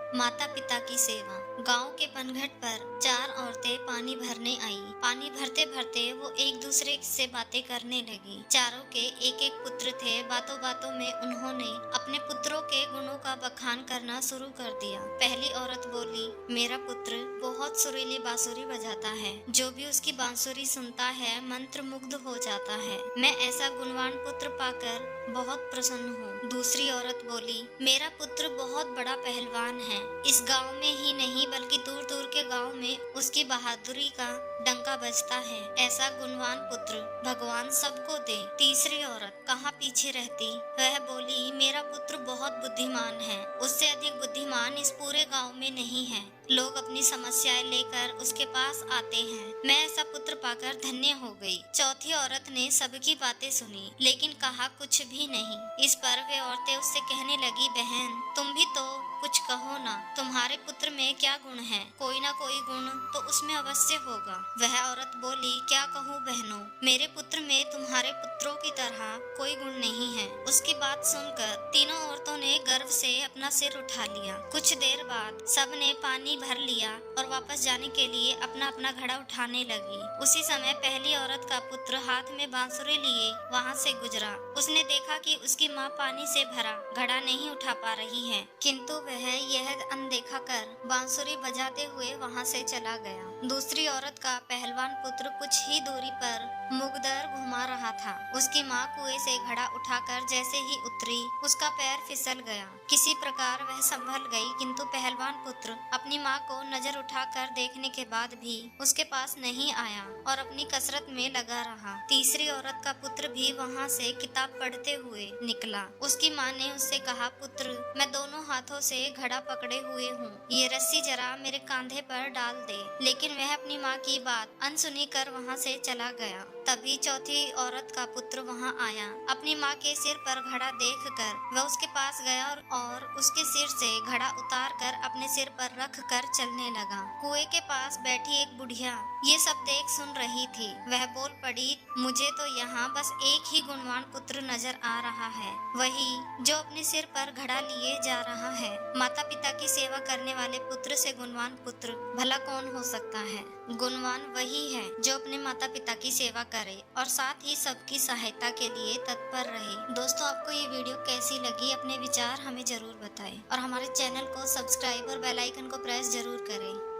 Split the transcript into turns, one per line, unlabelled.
माता पिता की सेवा। गांव के पनघट पर चार औरतें पानी भरने आई। पानी भरते भरते वो एक दूसरे से बातें करने लगी। चारों के एक एक पुत्र थे। बातों बातों में उन्होंने अपने पुत्रों के गुणों का बखान करना शुरू कर दिया। पहली औरत बोली, मेरा पुत्र बहुत सुरीली बांसुरी बजाता है। जो भी उसकी बांसुरी सुनता है मंत्र मुग्ध हो जाता है। मैं ऐसा गुणवान पुत्र पाकर बहुत प्रसन्न हूँ। दूसरी औरत बोली, मेरा पुत्र बहुत बड़ा पहलवान है। इस गांव में ही नहीं बल्कि दूर दूर के गांव में उसकी बहादुरी का डंका बजता है। ऐसा गुणवान पुत्र भगवान सबको दे। तीसरी औरत कहाँ पीछे रहती, वह बोली, मेरा पुत्र बहुत बुद्धिमान है। उससे अधिक बुद्धिमान इस पूरे गांव में नहीं है। लोग अपनी समस्याएं लेकर उसके पास आते हैं। मैं ऐसा पुत्र पाकर धन्य हो गई। चौथी औरत ने सबकी बातें सुनी लेकिन कहा कुछ भी नहीं। इस पर वे औरतें उससे कहने लगी, बहन तुम भी तो कुछ कहो ना। तुम्हारे पुत्र में क्या गुण है? कोई ना कोई गुण तो उसमें अवश्य होगा। वह औरत बोली, क्या कहूँ बहनों, मेरे पुत्र में तुम्हारे पुत्रों की तरह कोई गुण नहीं है। उसकी बात सुनकर तीनों औरतों ने गर्व से अपना सिर उठा लिया। कुछ देर बाद सब ने पानी भर लिया और वापस जाने के लिए अपना अपना घड़ा उठाने लगी। उसी समय पहली औरत का पुत्र हाथ में बांसुरी लिए वहाँ से गुजरा। उसने देखा कि उसकी माँ पानी से भरा घड़ा नहीं उठा पा रही है, किंतु वह यह अनदेखा कर बांसुरी बजाते हुए वहाँ से चला गया। दूसरी औरत का पहलवान पुत्र कुछ ही दूरी पर मुगदर घुमा रहा था। उसकी माँ कुएं से घड़ा उठाकर जैसे ही उतरी उसका पैर फिसल गया। किसी प्रकार वह संभल गई, किंतु पहलवान पुत्र अपनी माँ को नजर उठाकर देखने के बाद भी उसके पास नहीं आया और अपनी कसरत में लगा रहा। तीसरी औरत का पुत्र भी वहाँ से किताब पढ़ते हुए निकला। उसकी माँ ने उससे कहा, पुत्र मैं दोनों हाथों से घड़ा पकड़े हुए हूँ, ये रस्सी जरा मेरे कंधे पर डाल दे। लेकिन वह अपनी माँ की बात अनसुनी कर वहाँ से चला गया। तभी चौथी औरत का पुत्र वहाँ आया। अपनी माँ के सिर पर घड़ा देखकर वह उसके पास गया और उसके सिर से घड़ा उतार कर अपने सिर पर रख कर चलने लगा। कुएं के पास बैठी एक बुढ़िया ये सब देख सुन रही थी। वह बोल पड़ी, मुझे तो यहाँ बस एक ही गुणवान पुत्र नजर आ रहा है, वही जो अपने सिर पर घड़ा लिए जा रहा है। माता पिता की सेवा करने वाले पुत्र से गुणवान पुत्र भला कौन हो सकता है? गुणवान वही है जो अपने माता पिता की सेवा करे और साथ ही सबकी सहायता के लिए तत्पर रहे। दोस्तों, आपको ये वीडियो कैसी लगी? अपने विचार हमें जरूर बताएं और हमारे चैनल को सब्सक्राइब और बेल आइकन को प्रेस जरूर करें।